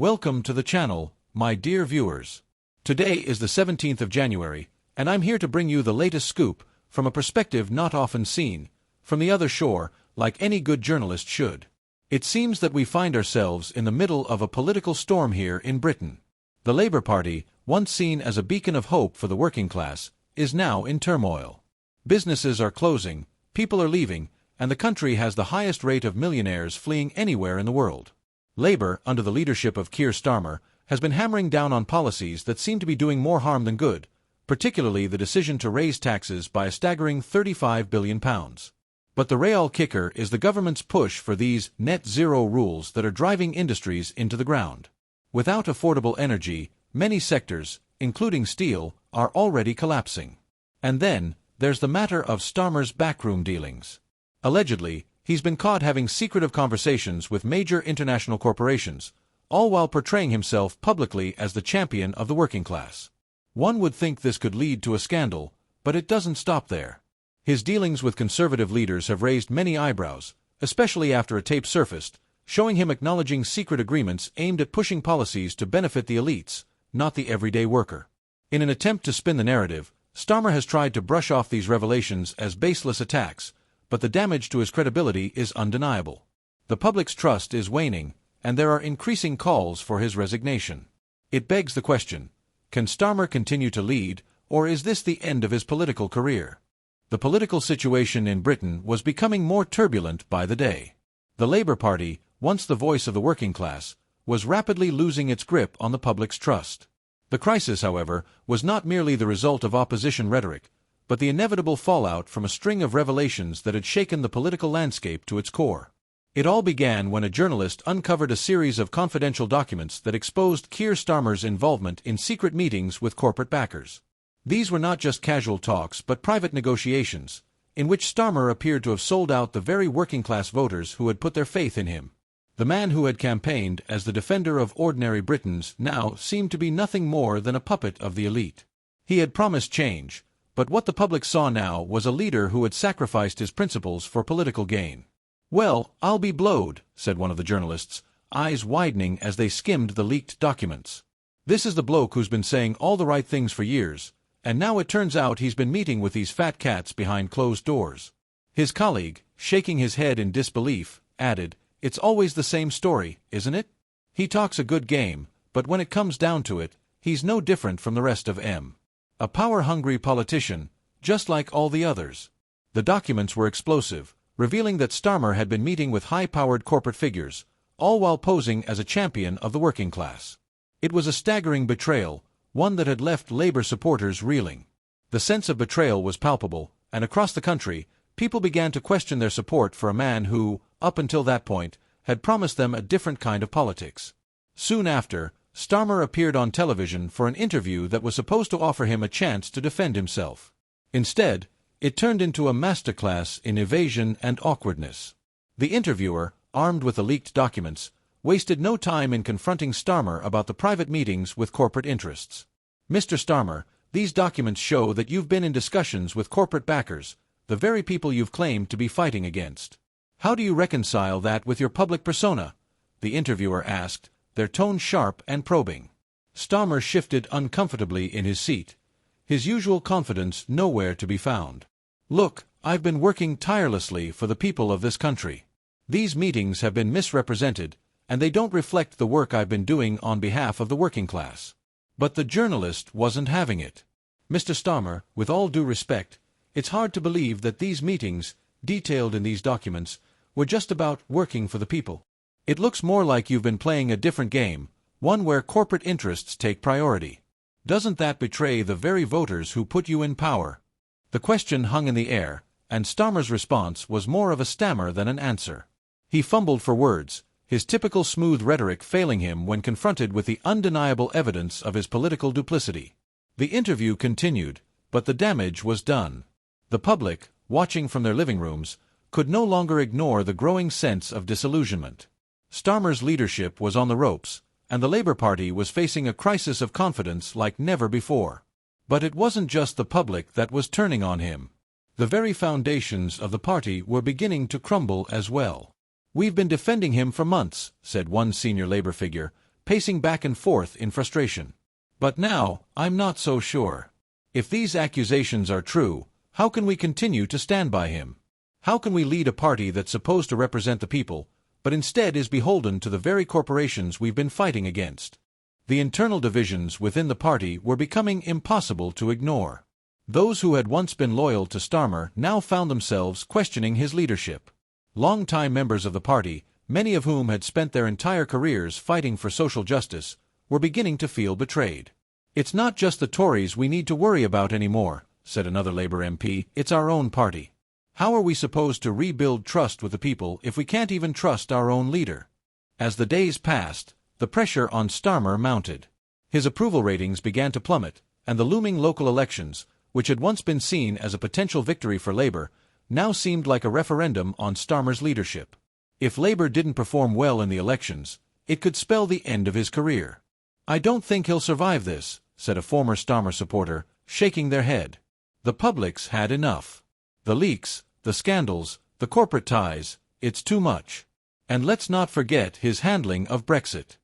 Welcome to the channel, my dear viewers. Today is the 17th of January, and I'm here to bring you the latest scoop from a perspective not often seen, from the other shore, like any good journalist should. It seems that we find ourselves in the middle of a political storm here in Britain. The Labour Party, once seen as a beacon of hope for the working class, is now in turmoil. Businesses are closing, people are leaving, and the country has the highest rate of millionaires fleeing anywhere in the world. Labour, under the leadership of Keir Starmer, has been hammering down on policies that seem to be doing more harm than good, particularly the decision to raise taxes by a staggering £35 billion. But the real kicker is the government's push for these net-zero rules that are driving industries into the ground. Without affordable energy, many sectors, including steel, are already collapsing. And then, there's the matter of Starmer's backroom dealings. Allegedly, he's been caught having secretive conversations with major international corporations, all while portraying himself publicly as the champion of the working class. One would think this could lead to a scandal, but it doesn't stop there. His dealings with conservative leaders have raised many eyebrows, especially after a tape surfaced, showing him acknowledging secret agreements aimed at pushing policies to benefit the elites, not the everyday worker. In an attempt to spin the narrative, Starmer has tried to brush off these revelations as baseless attacks, but the damage to his credibility is undeniable. The public's trust is waning, and there are increasing calls for his resignation. It begs the question, can Starmer continue to lead, or is this the end of his political career? The political situation in Britain was becoming more turbulent by the day. The Labour Party, once the voice of the working class, was rapidly losing its grip on the public's trust. The crisis, however, was not merely the result of opposition rhetoric, but the inevitable fallout from a string of revelations that had shaken the political landscape to its core. It all began when a journalist uncovered a series of confidential documents that exposed Keir Starmer's involvement in secret meetings with corporate backers. These were not just casual talks but private negotiations, in which Starmer appeared to have sold out the very working-class voters who had put their faith in him. The man who had campaigned as the defender of ordinary Britons now seemed to be nothing more than a puppet of the elite. He had promised change, but what the public saw now was a leader who had sacrificed his principles for political gain. "Well, I'll be blowed," said one of the journalists, eyes widening as they skimmed the leaked documents. "This is the bloke who's been saying all the right things for years, and now it turns out he's been meeting with these fat cats behind closed doors." His colleague, shaking his head in disbelief, added, "It's always the same story, isn't it? He talks a good game, but when it comes down to it, he's no different from the rest of them. A power-hungry politician, just like all the others." The documents were explosive, revealing that Starmer had been meeting with high-powered corporate figures, all while posing as a champion of the working class. It was a staggering betrayal, one that had left Labour supporters reeling. The sense of betrayal was palpable, and across the country, people began to question their support for a man who, up until that point, had promised them a different kind of politics. Soon after, Starmer appeared on television for an interview that was supposed to offer him a chance to defend himself. Instead, it turned into a masterclass in evasion and awkwardness. The interviewer, armed with the leaked documents, wasted no time in confronting Starmer about the private meetings with corporate interests. "Mr. Starmer, these documents show that you've been in discussions with corporate backers, the very people you've claimed to be fighting against. How do you reconcile that with your public persona?" the interviewer asked, their tone sharp and probing. Starmer shifted uncomfortably in his seat, his usual confidence nowhere to be found. "Look, I've been working tirelessly for the people of this country. These meetings have been misrepresented, and they don't reflect the work I've been doing on behalf of the working class." But the journalist wasn't having it. "Mr. Starmer, with all due respect, it's hard to believe that these meetings, detailed in these documents, were just about working for the people. It looks more like you've been playing a different game, one where corporate interests take priority. Doesn't that betray the very voters who put you in power?" The question hung in the air, and Starmer's response was more of a stammer than an answer. He fumbled for words, his typical smooth rhetoric failing him when confronted with the undeniable evidence of his political duplicity. The interview continued, but the damage was done. The public, watching from their living rooms, could no longer ignore the growing sense of disillusionment. Starmer's leadership was on the ropes, and the Labour Party was facing a crisis of confidence like never before. But it wasn't just the public that was turning on him. The very foundations of the party were beginning to crumble as well. "We've been defending him for months," said one senior Labour figure, pacing back and forth in frustration. But now, I'm not so sure. If these accusations are true, how can we continue to stand by him? How can we lead a party that's supposed to represent the people, but instead is beholden to the very corporations we've been fighting against? The internal divisions within the party were becoming impossible to ignore. Those who had once been loyal to Starmer now found themselves questioning his leadership. Long-time members of the party, many of whom had spent their entire careers fighting for social justice, were beginning to feel betrayed. "It's not just the Tories we need to worry about anymore," said another Labour MP, "it's our own party. How are we supposed to rebuild trust with the people if we can't even trust our own leader?" As the days passed, the pressure on Starmer mounted. His approval ratings began to plummet, and the looming local elections, which had once been seen as a potential victory for Labour, now seemed like a referendum on Starmer's leadership. If Labour didn't perform well in the elections, it could spell the end of his career. "I don't think he'll survive this," said a former Starmer supporter, shaking their head. The public's had enough. The leaks, the scandals, the corporate ties, it's too much. And let's not forget his handling of Brexit.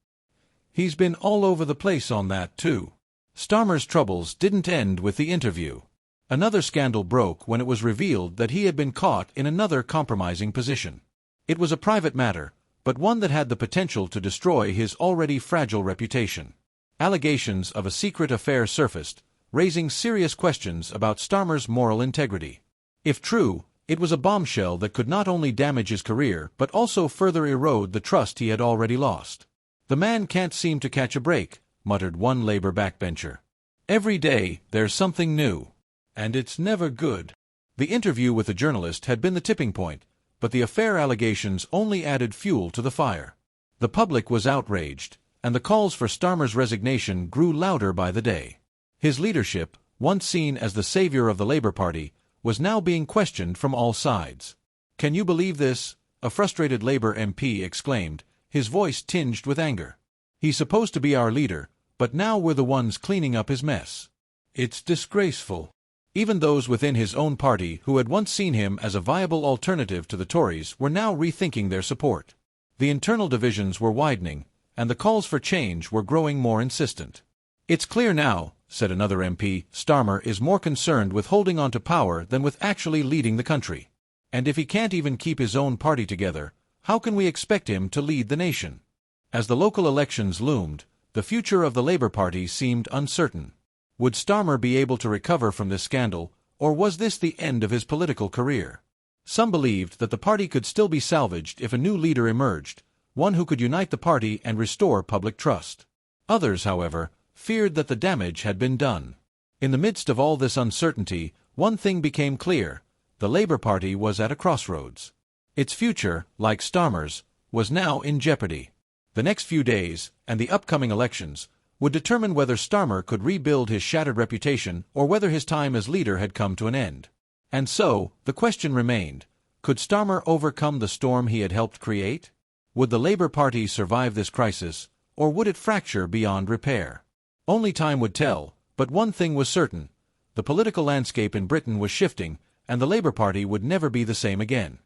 He's been all over the place on that too. Starmer's troubles didn't end with the interview. Another scandal broke when it was revealed that he had been caught in another compromising position. It was a private matter, but one that had the potential to destroy his already fragile reputation. Allegations of a secret affair surfaced, raising serious questions about Starmer's moral integrity. If true, it was a bombshell that could not only damage his career but also further erode the trust he had already lost. "The man can't seem to catch a break," muttered one Labour backbencher. "Every day there's something new. And it's never good." The interview with the journalist had been the tipping point, but the affair allegations only added fuel to the fire. The public was outraged, and the calls for Starmer's resignation grew louder by the day. His leadership, once seen as the savior of the Labour Party, was now being questioned from all sides. "Can you believe this?" a frustrated Labour MP exclaimed, his voice tinged with anger. "He's supposed to be our leader, but now we're the ones cleaning up his mess. It's disgraceful." Even those within his own party who had once seen him as a viable alternative to the Tories were now rethinking their support. The internal divisions were widening, and the calls for change were growing more insistent. "It's clear now," said another MP, "Starmer is more concerned with holding on to power than with actually leading the country. And if he can't even keep his own party together, how can we expect him to lead the nation?" As the local elections loomed, the future of the Labour Party seemed uncertain. Would Starmer be able to recover from this scandal, or was this the end of his political career? Some believed that the party could still be salvaged if a new leader emerged, one who could unite the party and restore public trust. Others, however, feared that the damage had been done. In the midst of all this uncertainty, one thing became clear: the Labour Party was at a crossroads. Its future, like Starmer's, was now in jeopardy. The next few days, and the upcoming elections, would determine whether Starmer could rebuild his shattered reputation or whether his time as leader had come to an end. And so, the question remained: could Starmer overcome the storm he had helped create? Would the Labour Party survive this crisis, or would it fracture beyond repair? Only time would tell, but one thing was certain: the political landscape in Britain was shifting, and the Labour Party would never be the same again.